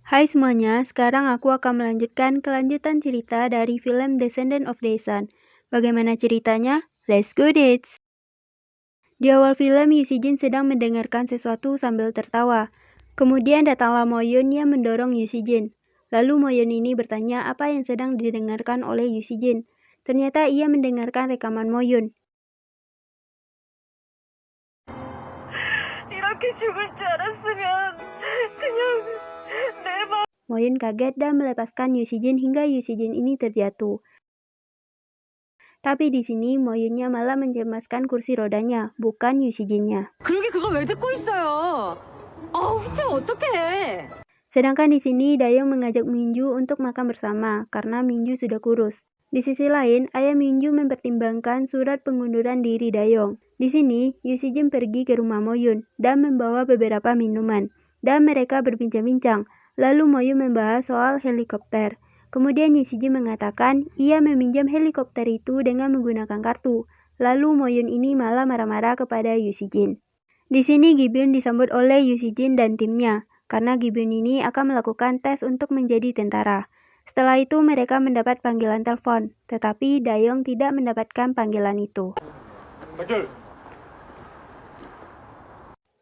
Hai semuanya, sekarang aku akan melanjutkan kelanjutan cerita dari film Descendant of the Sun. Bagaimana ceritanya? Let's go dates! Di awal film, Yu Si-jin sedang mendengarkan sesuatu sambil tertawa. Kemudian datanglah Mo-yeon yang mendorong Yu Si-jin. Lalu Mo-yeon ini bertanya apa yang sedang didengarkan oleh Yu Si-jin. Ternyata ia mendengarkan rekaman Mo-yeon. Mo-yeon kaget dan melepaskan Yu Si-jin hingga Yu Si-jin ini terjatuh. Tapi di sini Mo-yeonnya malah mencemaskan kursi rodanya, bukan Yu Si-jinnya. 그러게 그걸 왜 듣고 있어요? 휘청 어떡해? Sedangkan di sini Dayong mengajak Minju untuk makan bersama karena Minju sudah kurus. Di sisi lain, ayah Minju mempertimbangkan surat pengunduran diri Dayong. Di sini, Yu Si-jin pergi ke rumah Mo-yeon dan membawa beberapa minuman. Dan mereka berbincang-bincang. Lalu Mo-yeon membahas soal helikopter. Kemudian Yu Si-jin mengatakan ia meminjam helikopter itu dengan menggunakan kartu. Lalu Mo-yeon ini malah marah-marah kepada Yu Si-jin. Di sini Gi-byun disambut oleh Yu Si-jin dan timnya, karena Gi-byun ini akan melakukan tes untuk menjadi tentara. Setelah itu mereka mendapat panggilan telepon, tetapi Dayong tidak mendapatkan panggilan itu.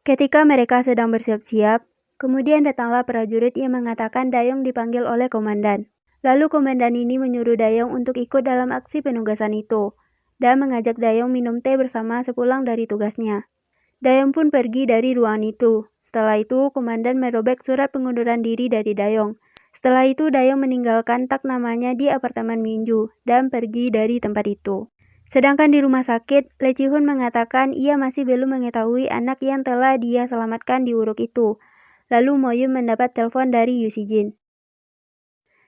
Ketika mereka sedang bersiap-siap, kemudian datanglah prajurit yang mengatakan Dayong dipanggil oleh komandan. Lalu komandan ini menyuruh Dayong untuk ikut dalam aksi penugasan itu, dan mengajak Dayong minum teh bersama sepulang dari tugasnya. Dayong pun pergi dari ruangan itu. Setelah itu, komandan merobek surat pengunduran diri dari Dayong. Setelah itu, Dayong meninggalkan tak namanya di apartemen Minju dan pergi dari tempat itu. Sedangkan di rumah sakit, Lee Ji-hoon mengatakan ia masih belum mengetahui anak yang telah dia selamatkan di Uruk itu. Lalu Mo-yeon mendapat telepon dari Yu Si-jin.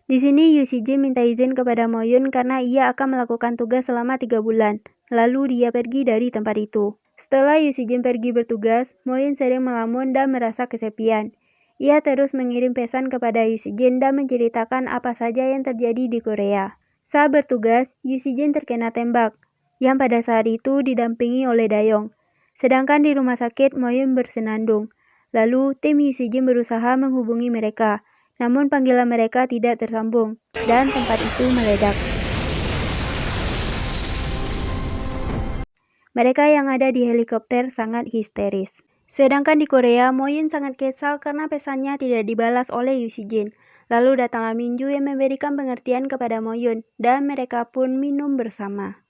Di sini Yu Si-jin minta izin kepada Mo-yeon karena ia akan melakukan tugas selama 3 bulan. Lalu dia pergi dari tempat itu. Setelah Yu Si-jin pergi bertugas, Mo-yeon sering melamun dan merasa kesepian. Ia terus mengirim pesan kepada Yu Si-jin dan menceritakan apa saja yang terjadi di Korea. Saat bertugas, Yu Si-jin terkena tembak, yang pada saat itu didampingi oleh Dayong. Sedangkan di rumah sakit, Mo-yeon bersenandung. Lalu, tim Yu Si-jin berusaha menghubungi mereka, namun panggilan mereka tidak tersambung, dan tempat itu meledak. Mereka yang ada di helikopter sangat histeris. Sedangkan di Korea, Mo-yeon sangat kesal karena pesannya tidak dibalas oleh Yu Si-jin. Lalu datanglah Minju yang memberikan pengertian kepada Mo-yeon, dan mereka pun minum bersama.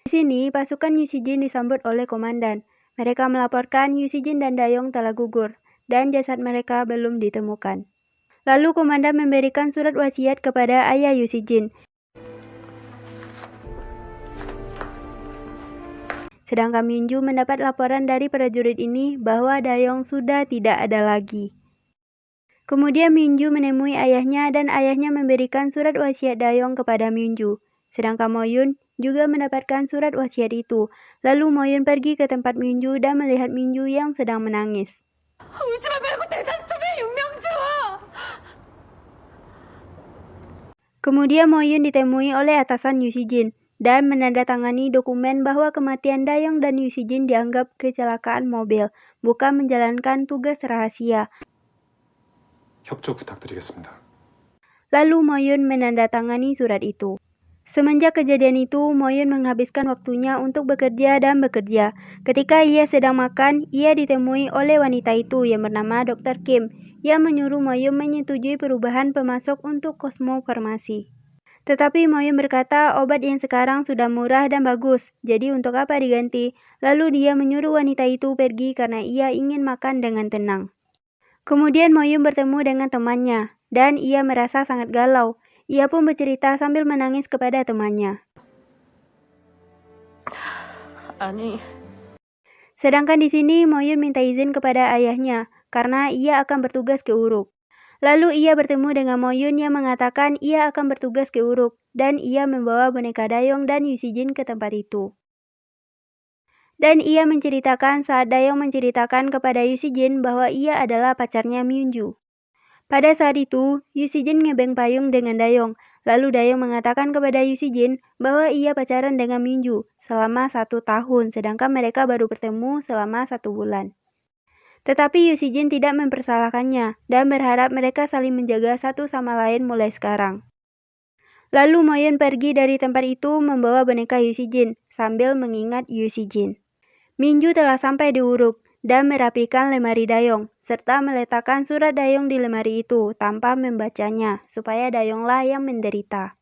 Di sini, pasukan Yu Si-jin disambut oleh komandan. Mereka melaporkan Yu Si-jin dan Dayong telah gugur, dan jasad mereka belum ditemukan. Lalu komandan memberikan surat wasiat kepada ayah Yu Si-jin. Sedangkan Minju mendapat laporan dari prajurit ini bahwa Dayong sudah tidak ada lagi. Kemudian Minju menemui ayahnya dan ayahnya memberikan surat wasiat Dayong kepada Minju. Sedangkan Mo-yeon juga mendapatkan surat wasiat itu. Lalu Mo-yeon pergi ke tempat Minju dan melihat Minju yang sedang menangis. 울지마 말고 대답 좀 해, 윤명주! Kemudian Mo-yeon ditemui oleh atasan Yu Si-jin dan menandatangani dokumen bahwa kematian Dayong dan Yu Si-jin dianggap kecelakaan mobil, bukan menjalankan tugas rahasia. 협조 부탁드리겠습니다. Lalu Mo-yeon menandatangani surat itu. Semenjak kejadian itu, Mo-yeon menghabiskan waktunya untuk bekerja dan bekerja. Ketika ia sedang makan, ia ditemui oleh wanita itu yang bernama Dr. Kim, yang menyuruh Mo-yeon menyetujui perubahan pemasok untuk Cosmo Farmasi. Tetapi Mo-yeon berkata obat yang sekarang sudah murah dan bagus, jadi untuk apa diganti? Lalu dia menyuruh wanita itu pergi karena ia ingin makan dengan tenang. Kemudian Mo-yeon bertemu dengan temannya, dan ia merasa sangat galau. Ia pun bercerita sambil menangis kepada temannya. 아니, Sedangkan di sini Mo-yeon minta izin kepada ayahnya, karena ia akan bertugas ke Uruk. Lalu ia bertemu dengan Mo-yeon yang mengatakan ia akan bertugas ke Uruk, dan ia membawa boneka Dayong dan Yu Si-jin ke tempat itu. Dan ia menceritakan saat Dayong menceritakan kepada Yu Si-jin bahwa ia adalah pacarnya Minju. Pada saat itu, Yu Si-jin ngebeng payung dengan Dayong. Lalu Dayong mengatakan kepada Yu Si-jin bahwa ia pacaran dengan Minju selama 1 tahun, sedangkan mereka baru bertemu selama 1 bulan. Tetapi Yu Si Jin tidak mempersalahkannya dan berharap mereka saling menjaga satu sama lain mulai sekarang. Lalu Moyun pergi dari tempat itu membawa boneka Yu Si Jin sambil mengingat Yu Si Jin. Minju telah sampai di Uruk dan merapikan lemari Dayong, serta meletakkan surat Dayong di lemari itu tanpa membacanya, supaya Dayonglah yang menderita.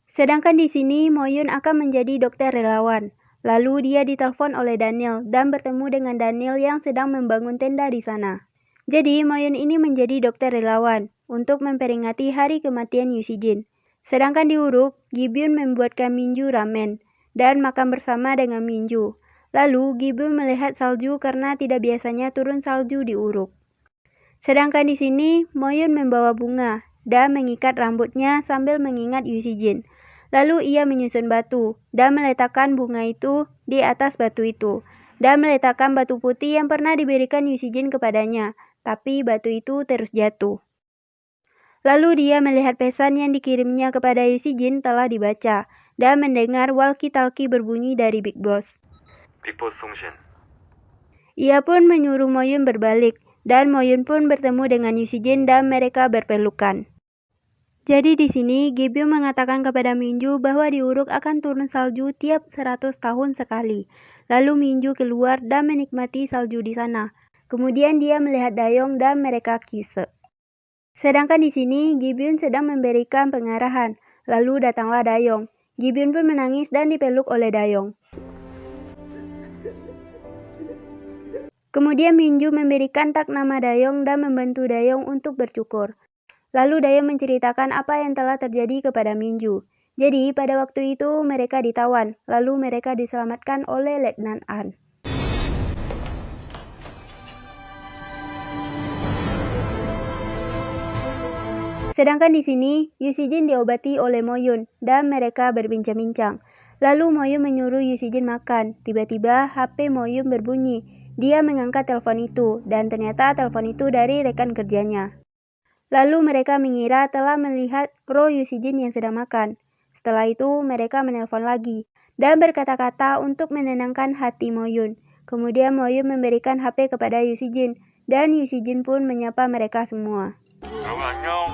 Sedangkan di sini Moyun akan menjadi dokter relawan. Lalu dia ditelepon oleh Daniel dan bertemu dengan Daniel yang sedang membangun tenda di sana. Jadi Moyun ini menjadi dokter relawan untuk memperingati hari kematian Yu Si Jin. Sedangkan di Uruk, Gibyun membuatkan Minju ramen dan makan bersama dengan Minju. Lalu Gibyun melihat salju karena tidak biasanya turun salju di Uruk. Sedangkan di sini Moyun membawa bunga dan mengikat rambutnya sambil mengingat Yu Si Jin. Lalu ia menyusun batu dan meletakkan bunga itu di atas batu itu dan meletakkan batu putih yang pernah diberikan Yu Si Jin kepadanya, tapi batu itu terus jatuh. Lalu dia melihat pesan yang dikirimnya kepada Yu Si Jin telah dibaca dan mendengar walkie-talkie berbunyi dari Big Boss. 빅보스 송신. Ia pun menyuruh Moyun berbalik dan Moyun pun bertemu dengan Yu Si Jin dan mereka berpelukan. Jadi di sini Gibyun mengatakan kepada Minju bahwa di Uruk akan turun salju tiap 100 tahun sekali. Lalu Minju keluar dan menikmati salju di sana. Kemudian dia melihat Dayong dan mereka kisse. Sedangkan di sini Gibyun sedang memberikan pengarahan. Lalu datanglah Dayong. Gibyun pun menangis dan dipeluk oleh Dayong. Kemudian Minju memberikan tag nama Dayong dan membantu Dayong untuk bercukur. Lalu Dayong menceritakan apa yang telah terjadi kepada Minju. Jadi pada waktu itu mereka ditawan, lalu mereka diselamatkan oleh Letnan An. Sedangkan di sini Yu Si Jin diobati oleh Moyun dan mereka berbincang-bincang. Lalu Moyun menyuruh Yu Si Jin makan. Tiba-tiba HP Moyun berbunyi. Dia mengangkat telepon itu dan ternyata telepon itu dari rekan kerjanya. Lalu mereka mengira telah melihat Ro Yu Si Jin yang sedang makan. Setelah itu mereka menelpon lagi dan berkata-kata untuk menenangkan hati Moyun. Kemudian Moyun memberikan HP kepada Yu Si Jin dan Yu Si Jin pun menyapa mereka semua. 여러분 안녕.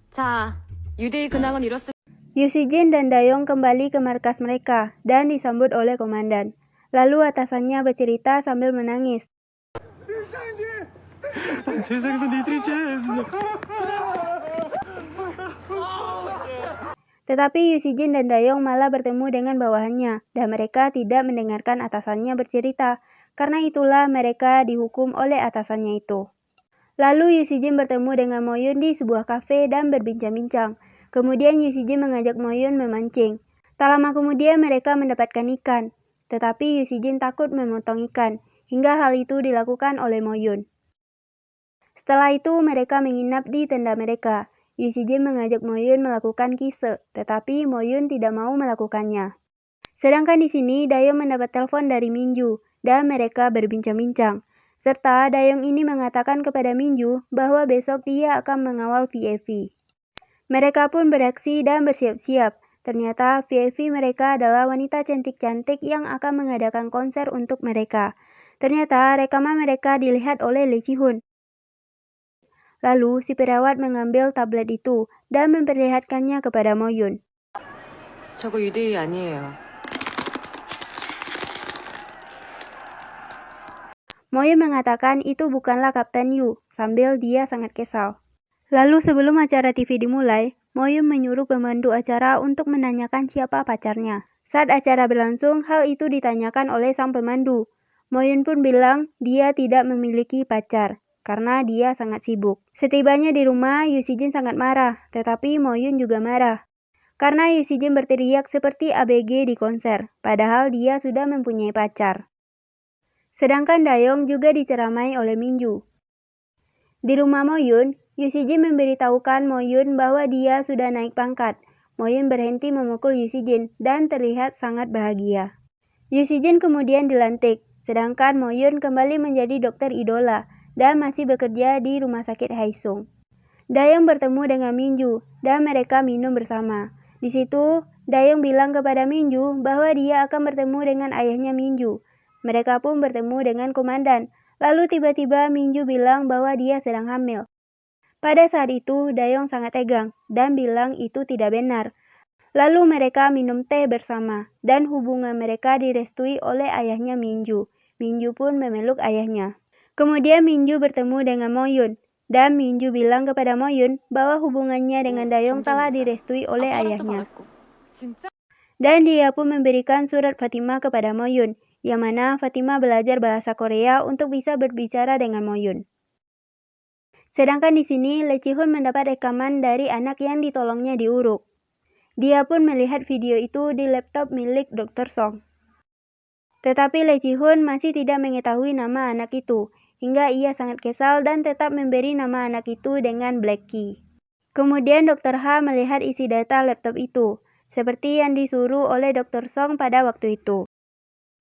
자, 유대의 근황은 이렇습니다. Yu Si Jin dan Dayong kembali ke markas mereka dan disambut oleh komandan. Lalu atasannya bercerita sambil menangis. 세상에서 니들이 제일 Tetapi Yu Si Jin dan Dayong malah bertemu dengan bawahannya dan mereka tidak mendengarkan atasannya bercerita. Karena itulah mereka dihukum oleh atasannya itu. Lalu Yu Si Jin bertemu dengan Moyun di sebuah kafe dan berbincang-bincang. Kemudian Yu Si Jin mengajak Moyun memancing. Tak lama kemudian mereka mendapatkan ikan. Tetapi Yu Si Jin takut memotong ikan, hingga hal itu dilakukan oleh Moyun. Setelah itu mereka menginap di tenda mereka. Yu Si Jin mengajak Moyun melakukan kisse, tetapi Moyun tidak mau melakukannya. Sedangkan di sini Dayong mendapat telepon dari Minju dan mereka berbincang-bincang. Serta Dayong ini mengatakan kepada Minju bahwa besok dia akan mengawal VIP. Mereka pun beraksi dan bersiap-siap. Ternyata VIP mereka adalah wanita cantik-cantik yang akan mengadakan konser untuk mereka. Ternyata rekaman mereka dilihat oleh Lee Ji Hoon. Lalu si perawat mengambil tablet itu dan memperlihatkannya kepada Moyun. 저거 유대의 아니에요. Moyun mengatakan itu bukanlah Kapten Yu, sambil dia sangat kesal. Lalu sebelum acara TV dimulai, Moyun menyuruh pemandu acara untuk menanyakan siapa pacarnya. Saat acara berlangsung, hal itu ditanyakan oleh sang pemandu. Moyun pun bilang dia tidak memiliki pacar, karena dia sangat sibuk. Setibanya di rumah, Yu Si Jin sangat marah, tetapi Moyun juga marah. Karena Yu Si Jin berteriak seperti ABG di konser, padahal dia sudah mempunyai pacar. Sedangkan Dayong juga diceramai oleh Minju. Di rumah Moyun, Yu Si Jin memberitahukan Moyun bahwa dia sudah naik pangkat. Moyun berhenti memukul Yu Si Jin dan terlihat sangat bahagia. Yu Si Jin kemudian dilantik, sedangkan Moyun kembali menjadi dokter idola dan masih bekerja di rumah sakit Haesung. Dayong bertemu dengan Minju dan mereka minum bersama. Di situ, Dayong bilang kepada Minju bahwa dia akan bertemu dengan ayahnya Minju. Mereka pun bertemu dengan komandan. Lalu tiba-tiba Minju bilang bahwa dia sedang hamil. Pada saat itu, Dayong sangat tegang dan bilang itu tidak benar. Lalu mereka minum teh bersama, dan hubungan mereka direstui oleh ayahnya Minju. Minju pun memeluk ayahnya. Kemudian Minju bertemu dengan Moyun, dan Minju bilang kepada Moyun bahwa hubungannya dengan Dayong telah direstui oleh ayahnya. Dan dia pun memberikan surat Fatima kepada Moyun, yang mana Fatima belajar bahasa Korea untuk bisa berbicara dengan Moyun. Sedangkan di sini, Lee Ji-hoon mendapat rekaman dari anak yang ditolongnya di Uruk. Dia pun melihat video itu di laptop milik Dr. Song. Tetapi Lee Ji-hoon masih tidak mengetahui nama anak itu, hingga ia sangat kesal dan tetap memberi nama anak itu dengan Blackie. Kemudian Dr. Ha melihat isi data laptop itu, seperti yang disuruh oleh Dr. Song pada waktu itu.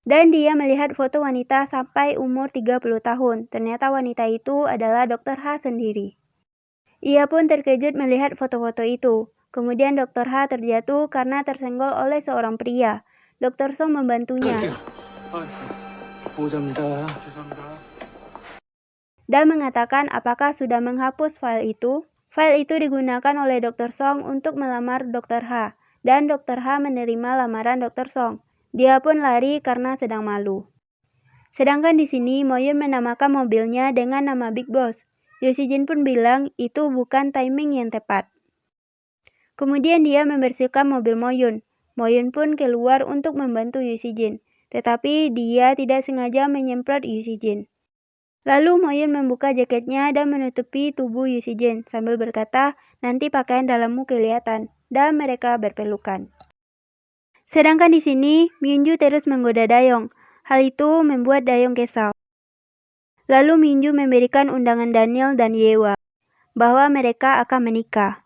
Dan dia melihat foto wanita sampai umur 30 tahun. Ternyata wanita itu adalah Dr. Ha sendiri. Ia pun terkejut melihat foto-foto itu. Kemudian Dr. Ha terjatuh karena tersenggol oleh seorang pria. Dr. Song membantunya dan mengatakan apakah sudah menghapus file itu. File itu digunakan oleh Dr. Song untuk melamar Dr. Ha, dan Dr. Ha menerima lamaran Dr. Song. Dia pun lari karena sedang malu. Sedangkan di sini Moyun menamakan mobilnya dengan nama Big Boss. Yoo Si-jin pun bilang itu bukan timing yang tepat. Kemudian dia membersihkan mobil Moyun. Moyun pun keluar untuk membantu Yoo Si-jin, tetapi dia tidak sengaja menyemprot Yoo Si-jin. Lalu Moyun membuka jaketnya dan menutupi tubuh Yoo Si-jin sambil berkata, nanti pakaian dalammu kelihatan, dan mereka berpelukan. Sedangkan di sini, Minju terus menggoda Dayong. Hal itu membuat Dayong kesal. Lalu Minju memberikan undangan Daniel dan Yewa bahwa mereka akan menikah.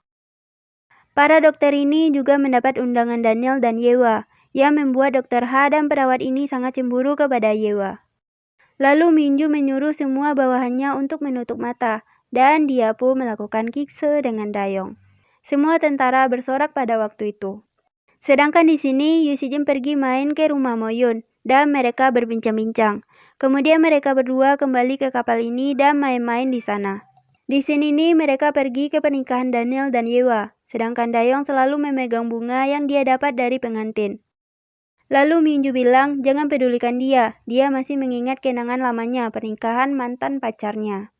Para dokter ini juga mendapat undangan Daniel dan Yewa, yang membuat Dr. Ha dan perawat ini sangat cemburu kepada Yewa. Lalu Minju menyuruh semua bawahannya untuk menutup mata, dan dia pun melakukan kikse dengan Dayong. Semua tentara bersorak pada waktu itu. Sedangkan di sini, Yoo Si-jin pergi main ke rumah Moyun, dan mereka berbincang-bincang. Kemudian mereka berdua kembali ke kapal ini dan main-main di sana. Di sini nih mereka pergi ke pernikahan Daniel dan Yewa, sedangkan Dayong selalu memegang bunga yang dia dapat dari pengantin. Lalu Minju bilang, jangan pedulikan dia masih mengingat kenangan lamanya pernikahan mantan pacarnya.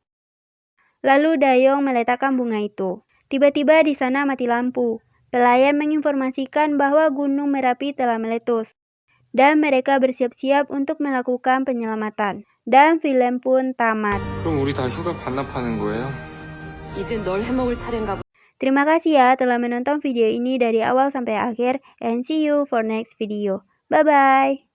Lalu Dayong meletakkan bunga itu. Tiba-tiba di sana mati lampu. Pelayan menginformasikan bahwa Gunung Merapi telah meletus. Dan mereka bersiap-siap untuk melakukan penyelamatan. Dan film pun tamat. 그럼 우리 다 휴가 반납하는 거예요? 이젠 널 해먹을 차례인가 보. Terima kasih ya telah menonton video ini dari awal sampai akhir, and see you for next video. Bye-bye!